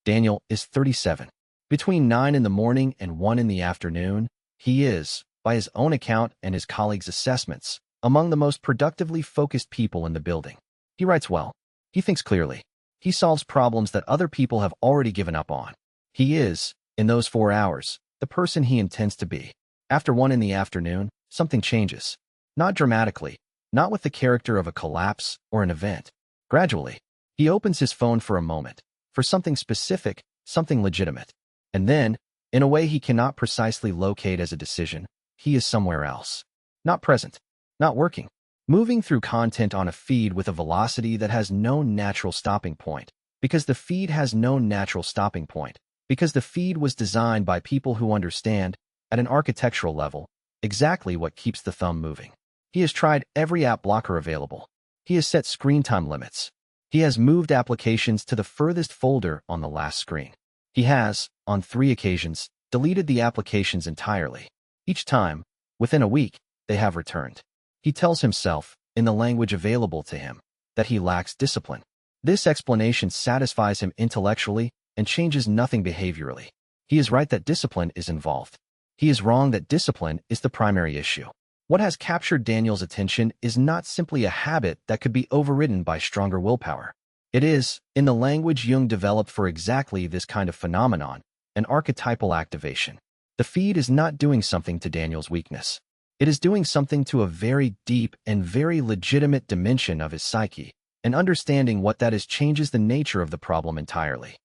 Daniel is 37. Between 9 in the morning and 1 in the afternoon, he is, by his own account and his colleagues' assessments, among the most productively focused people in the building. He writes well. He thinks clearly. He solves problems that other people have already given up on. He is, in those 4 hours, the person he intends to be. After 1 in the afternoon, something changes. Not dramatically, not with the character of a collapse or an event. Gradually, he opens his phone for a moment, for something specific, something legitimate. And then, in a way he cannot precisely locate as a decision, he is somewhere else. Not present, not working, moving through content on a feed with a velocity that has no natural stopping point, because the feed has no natural stopping point, because the feed was designed by people who understand, at an architectural level, exactly what keeps the thumb moving. He has tried every app blocker available. He has set screen time limits. He has moved applications to the furthest folder on the last screen. He has, on 3 occasions, deleted the applications entirely. Each time, within a week, they have returned. He tells himself, in the language available to him, that he lacks discipline. This explanation satisfies him intellectually and changes nothing behaviorally. He is right that discipline is involved. He is wrong that discipline is the primary issue. What has captured Daniel's attention is not simply a habit that could be overridden by stronger willpower. It is, in the language Jung developed for exactly this kind of phenomenon, an archetypal activation. The feed is not doing something to Daniel's weakness. It is doing something to a very deep and very legitimate dimension of his psyche, and understanding what that is changes the nature of the problem entirely.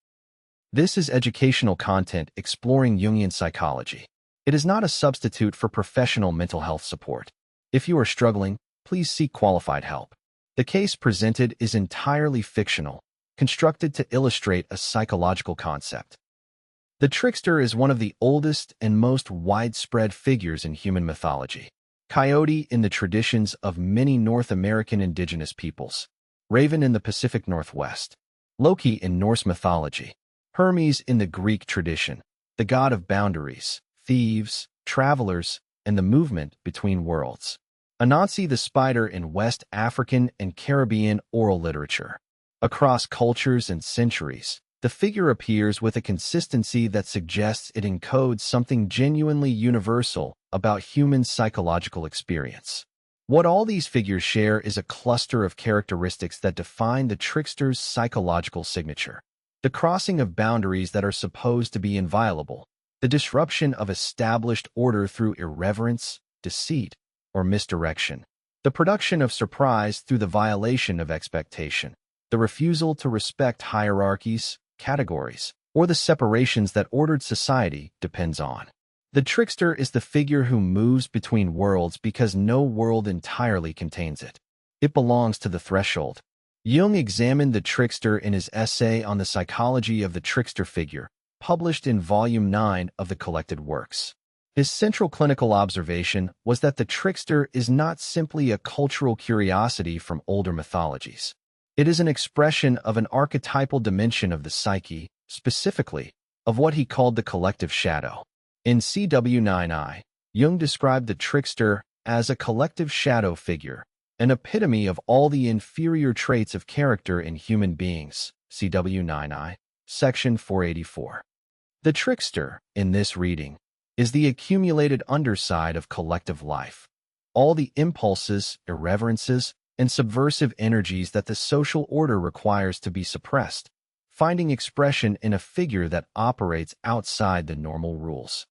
This is educational content exploring Jungian psychology. It is not a substitute for professional mental health support. If you are struggling, please seek qualified help. The case presented is entirely fictional, constructed to illustrate a psychological concept. The trickster is one of the oldest and most widespread figures in human mythology. Coyote in the traditions of many North American indigenous peoples. Raven in the Pacific Northwest. Loki in Norse mythology. Hermes in the Greek tradition, the god of boundaries, thieves, travelers, and the movement between worlds. Anansi the spider in West African and Caribbean oral literature. Across cultures and centuries, the figure appears with a consistency that suggests it encodes something genuinely universal about human psychological experience. What all these figures share is a cluster of characteristics that define the trickster's psychological signature. The crossing of boundaries that are supposed to be inviolable, the disruption of established order through irreverence, deceit, or misdirection, the production of surprise through the violation of expectation, the refusal to respect hierarchies, categories, or the separations that ordered society depends on. The trickster is the figure who moves between worlds because no world entirely contains it. It belongs to the threshold. Jung examined the trickster in his essay on the psychology of the Trickster-Figure, published in Volume 9 of the Collected Works. His central clinical observation was that the trickster is not simply a cultural curiosity from older mythologies. It is an expression of an archetypal dimension of the psyche, specifically, of what he called the collective shadow. In CW9I, Jung described the trickster as a collective shadow figure, an epitome of all the inferior traits of character in human beings, CW9I, section 484. The trickster, in this reading, is the accumulated underside of collective life. All the impulses, irreverences, and subversive energies that the social order requires to be suppressed, finding expression in a figure that operates outside the normal rules.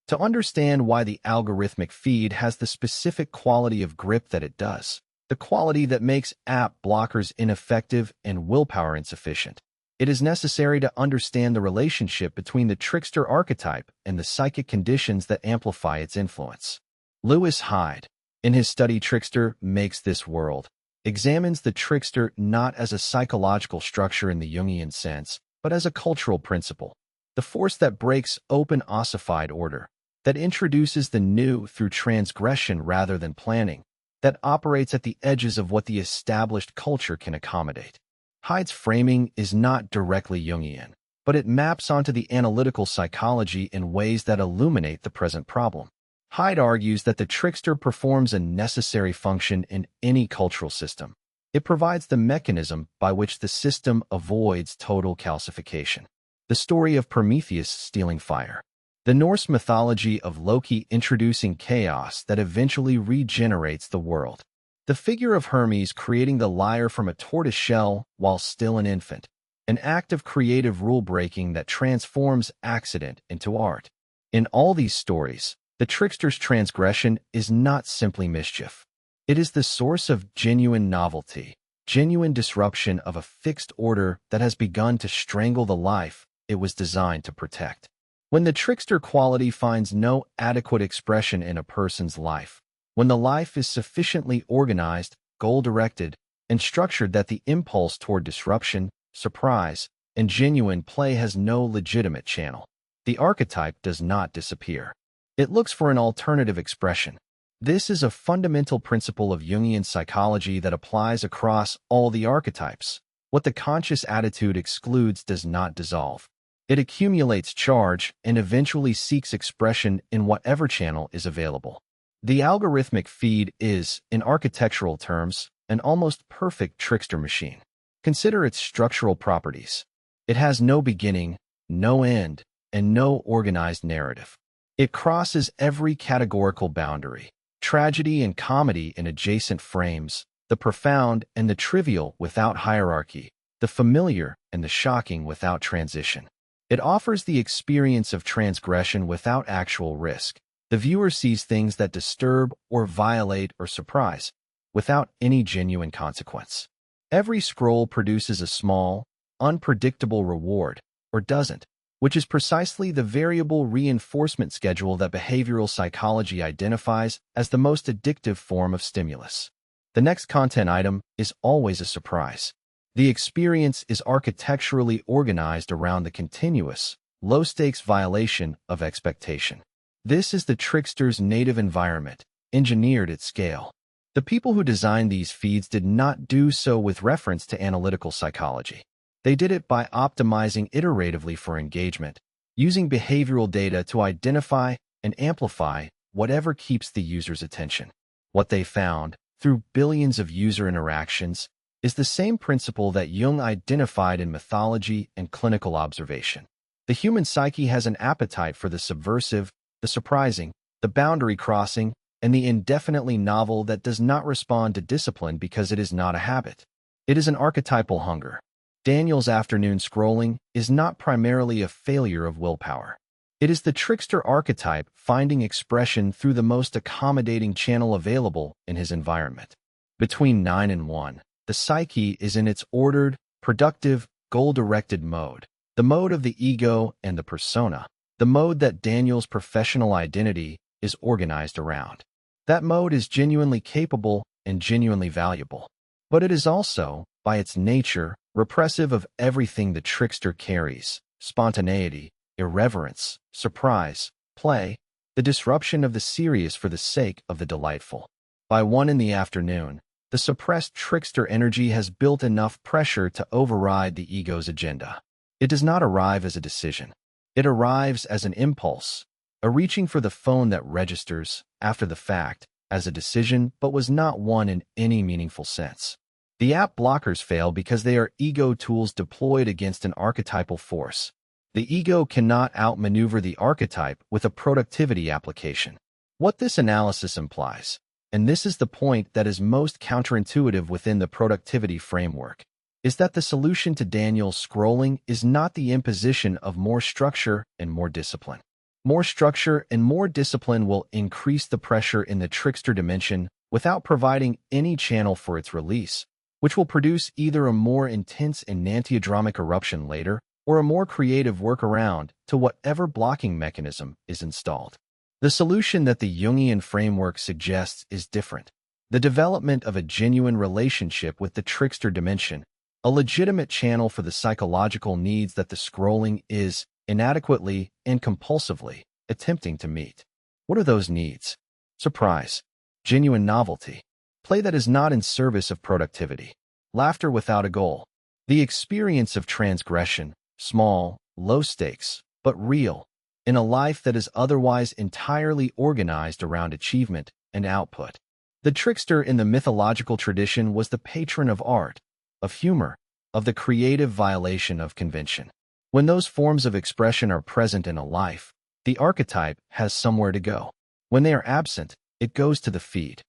To understand why the algorithmic feed has the specific quality of grip that it does, the quality that makes app blockers ineffective and willpower insufficient, it is necessary to understand the relationship between the trickster archetype and the psychic conditions that amplify its influence. Lewis Hyde, in his study Trickster Makes This World, examines the trickster not as a psychological structure in the Jungian sense, but as a cultural principle, the force that breaks open ossified order, that introduces the new through transgression rather than planning, that operates at the edges of what the established culture can accommodate. Hyde's framing is not directly Jungian, but it maps onto the analytical psychology in ways that illuminate the present problem. Hyde argues that the trickster performs a necessary function in any cultural system. It provides the mechanism by which the system avoids total calcification. the story of Prometheus stealing fire. The Norse mythology of Loki introducing chaos that eventually regenerates the world. The figure of Hermes creating the lyre from a tortoise shell while still an infant. An act of creative rule-breaking that transforms accident into art. In all these stories, the trickster's transgression is not simply mischief. It is the source of genuine novelty, genuine disruption of a fixed order that has begun to strangle the life it was designed to protect. When the trickster quality finds no adequate expression in a person's life, when the life is sufficiently organized, goal-directed, and structured that the impulse toward disruption, surprise, and genuine play has no legitimate channel, the archetype does not disappear. It looks for an alternative expression. This is a fundamental principle of Jungian psychology that applies across all the archetypes. What the conscious attitude excludes does not dissolve. It accumulates charge and eventually seeks expression in whatever channel is available. The algorithmic feed is, in architectural terms, an almost perfect trickster machine. Consider its structural properties. It has no beginning, no end, and no organized narrative. It crosses every categorical boundary, tragedy and comedy in adjacent frames, the profound and the trivial without hierarchy, the familiar and the shocking without transition. It offers the experience of transgression without actual risk. The viewer sees things that disturb or violate or surprise, without any genuine consequence. Every scroll produces a small, unpredictable reward, or doesn't, which is precisely the variable reinforcement schedule that behavioral psychology identifies as the most addictive form of stimulus. The next content item is always a surprise. The experience is architecturally organized around the continuous, low-stakes violation of expectation. This is the trickster's native environment, engineered at scale. The people who designed these feeds did not do so with reference to analytical psychology. They did it by optimizing iteratively for engagement, using behavioral data to identify and amplify whatever keeps the user's attention. What they found, through billions of user interactions, is the same principle that Jung identified in mythology and clinical observation. The human psyche has an appetite for the subversive, the surprising, the boundary-crossing, and the indefinitely novel that does not respond to discipline because it is not a habit. It is an archetypal hunger. Daniel's afternoon scrolling is not primarily a failure of willpower. It is the trickster archetype finding expression through the most accommodating channel available in his environment. Between 9 and 1, the psyche is in its ordered, productive, goal-directed mode, the mode of the ego and the persona, the mode that Daniel's professional identity is organized around. That mode is genuinely capable and genuinely valuable. But it is also, by its nature, repressive of everything the trickster carries: spontaneity, irreverence, surprise, play, the disruption of the serious for the sake of the delightful. By 1 in the afternoon, the suppressed trickster energy has built enough pressure to override the ego's agenda. It does not arrive as a decision. It arrives as an impulse, a reaching for the phone that registers, after the fact, as a decision but was not one in any meaningful sense. The app blockers fail because they are ego tools deployed against an archetypal force. The ego cannot outmaneuver the archetype with a productivity application. What this analysis implies, and this is the point that is most counterintuitive within the productivity framework, is that the solution to Daniel's scrolling is not the imposition of more structure and more discipline. More structure and more discipline will increase the pressure in the trickster dimension without providing any channel for its release, which will produce either a more intense enantiodromic eruption later or a more creative workaround to whatever blocking mechanism is installed. The solution that the Jungian framework suggests is different. The development of a genuine relationship with the trickster dimension, a legitimate channel for the psychological needs that the scrolling is, inadequately and compulsively, attempting to meet. What are those needs? Surprise, genuine novelty, play that is not in service of productivity, laughter without a goal, the experience of transgression, small, low stakes, but real, in a life that is otherwise entirely organized around achievement and output. The trickster in the mythological tradition was the patron of art, of humor, of the creative violation of convention. When those forms of expression are present in a life, the archetype has somewhere to go. When they are absent, it goes to the feed.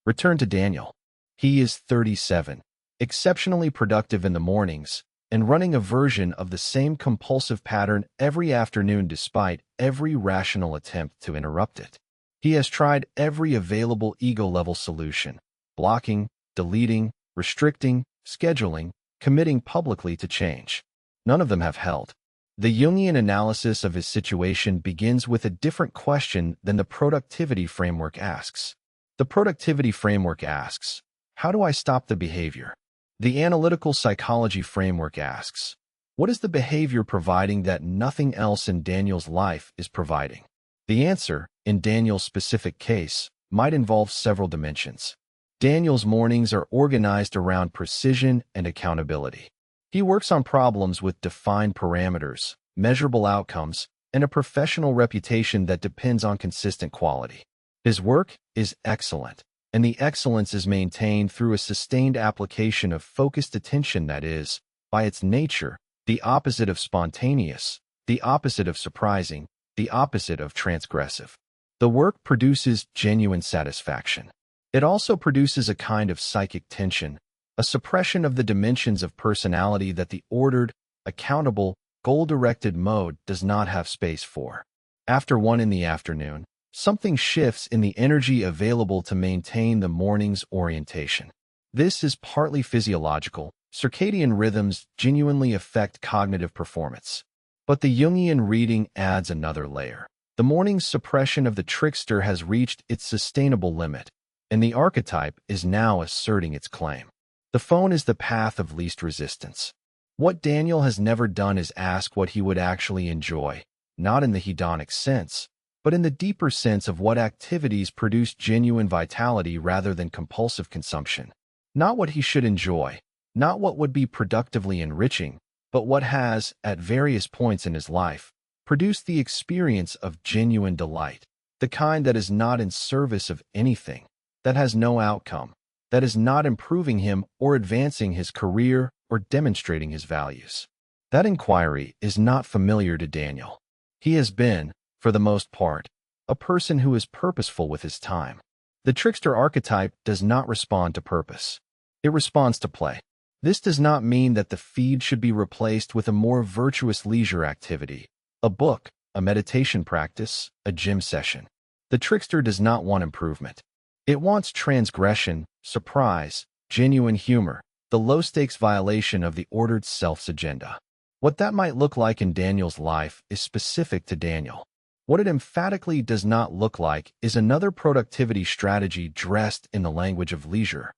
Return to Daniel. He is 37, exceptionally productive in the mornings, and running a version of the same compulsive pattern every afternoon despite every rational attempt to interrupt it. He has tried every available ego-level solution: blocking, deleting, restricting, scheduling, committing publicly to change. None of them have held. The Jungian analysis of his situation begins with a different question than the productivity framework asks. The productivity framework asks, how do I stop the behavior? The analytical psychology framework asks, what is the behavior providing that nothing else in Daniel's life is providing? The answer, in Daniel's specific case, might involve several dimensions. Daniel's mornings are organized around precision and accountability. He works on problems with defined parameters, measurable outcomes, and a professional reputation that depends on consistent quality. His work is excellent, and the excellence is maintained through a sustained application of focused attention that is, by its nature, the opposite of spontaneous, the opposite of surprising, the opposite of transgressive. The work produces genuine satisfaction. It also produces a kind of psychic tension, a suppression of the dimensions of personality that the ordered, accountable, goal-directed mode does not have space for. After 1 in the afternoon, something shifts in the energy available to maintain the morning's orientation. This is partly physiological. Circadian rhythms genuinely affect cognitive performance. But the Jungian reading adds another layer. The morning's suppression of the trickster has reached its sustainable limit, and the archetype is now asserting its claim. The phone is the path of least resistance. What Daniel has never done is ask what he would actually enjoy, not in the hedonic sense, but in the deeper sense of what activities produce genuine vitality rather than compulsive consumption. Not what he should enjoy, not what would be productively enriching, but what has, at various points in his life, produced the experience of genuine delight, the kind that is not in service of anything, that has no outcome, that is not improving him or advancing his career or demonstrating his values. That inquiry is not familiar to Daniel. He has been, for the most part, a person who is purposeful with his time. The trickster archetype does not respond to purpose. It responds to play. This does not mean that the feed should be replaced with a more virtuous leisure activity, a book, a meditation practice, a gym session. The trickster does not want improvement. It wants transgression, surprise, genuine humor, the low-stakes violation of the ordered self's agenda. What that might look like in Daniel's life is specific to Daniel. What it emphatically does not look like is another productivity strategy dressed in the language of leisure.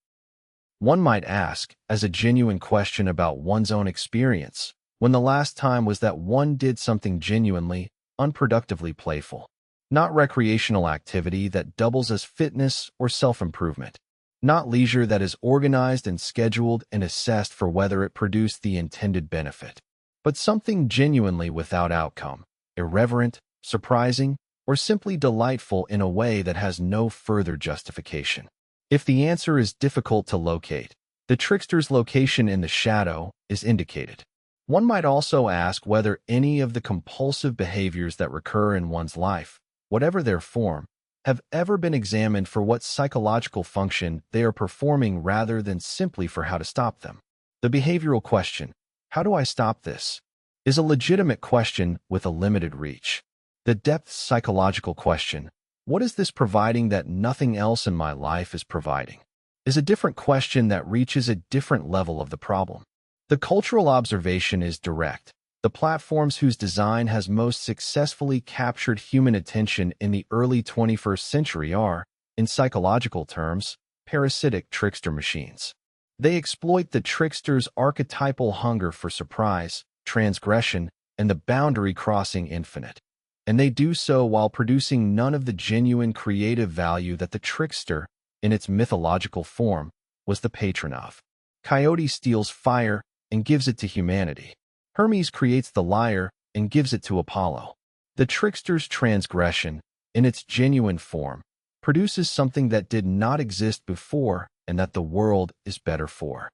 One might ask, as a genuine question about one's own experience, when the last time was that one did something genuinely, unproductively playful. Not recreational activity that doubles as fitness or self-improvement. Not leisure that is organized and scheduled and assessed for whether it produced the intended benefit. But something genuinely without outcome, irreverent, surprising, or simply delightful in a way that has no further justification. If the answer is difficult to locate, the trickster's location in the shadow is indicated. One might also ask whether any of the compulsive behaviors that recur in one's life, whatever their form, have ever been examined for what psychological function they are performing rather than simply for how to stop them. The behavioral question, how do I stop this, is a legitimate question with a limited reach. The depth psychological question, what is this providing that nothing else in my life is providing, is a different question that reaches a different level of the problem. The cultural observation is direct. The platforms whose design has most successfully captured human attention in the early 21st century are, in psychological terms, parasitic trickster machines. They exploit the trickster's archetypal hunger for surprise, transgression, and the boundary-crossing infinite. And they do so while producing none of the genuine creative value that the trickster, in its mythological form, was the patron of. Coyote steals fire and gives it to humanity. Hermes creates the lyre and gives it to Apollo. The trickster's transgression, in its genuine form, produces something that did not exist before and that the world is better for.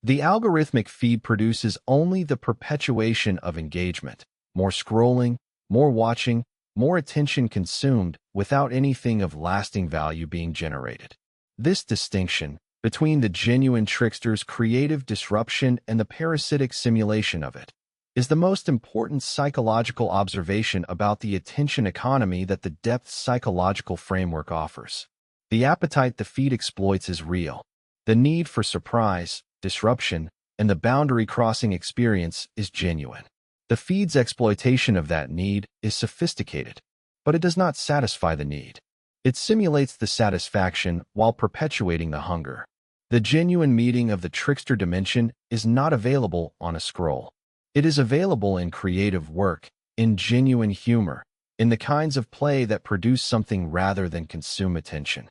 The algorithmic feed produces only the perpetuation of engagement, more scrolling, more watching, more attention consumed without anything of lasting value being generated. This distinction between the genuine trickster's creative disruption and the parasitic simulation of it is the most important psychological observation about the attention economy that the depth psychological framework offers. The appetite the feed exploits is real. The need for surprise, disruption, and the boundary-crossing experience is genuine. The feed's exploitation of that need is sophisticated, but it does not satisfy the need. It simulates the satisfaction while perpetuating the hunger. The genuine meeting of the trickster dimension is not available on a scroll. It is available in creative work, in genuine humor, in the kinds of play that produce something rather than consume attention.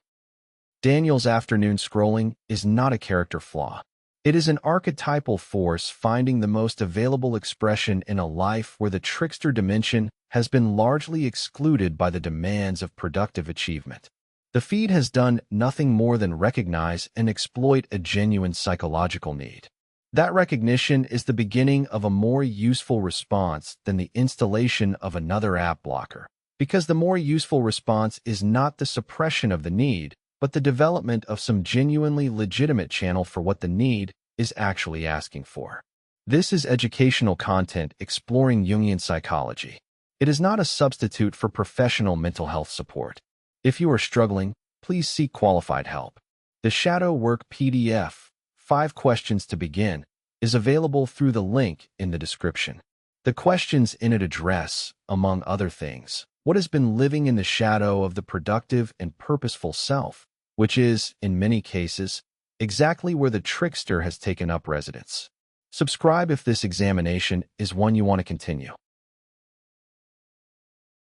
Daniel's afternoon scrolling is not a character flaw. It is an archetypal force finding the most available expression in a life where the trickster dimension has been largely excluded by the demands of productive achievement. The feed has done nothing more than recognize and exploit a genuine psychological need. That recognition is the beginning of a more useful response than the installation of another app blocker, because the more useful response is not the suppression of the need, but the development of some genuinely legitimate channel for what the need is actually asking for. This is educational content exploring Jungian psychology. It is not a substitute for professional mental health support. If you are struggling, please seek qualified help. The Shadow Work PDF, 5 Questions to Begin, is available through the link in the description. The questions in it address, among other things, what has been living in the shadow of the productive and purposeful self, which is, in many cases, exactly where the trickster has taken up residence. Subscribe if this examination is one you want to continue.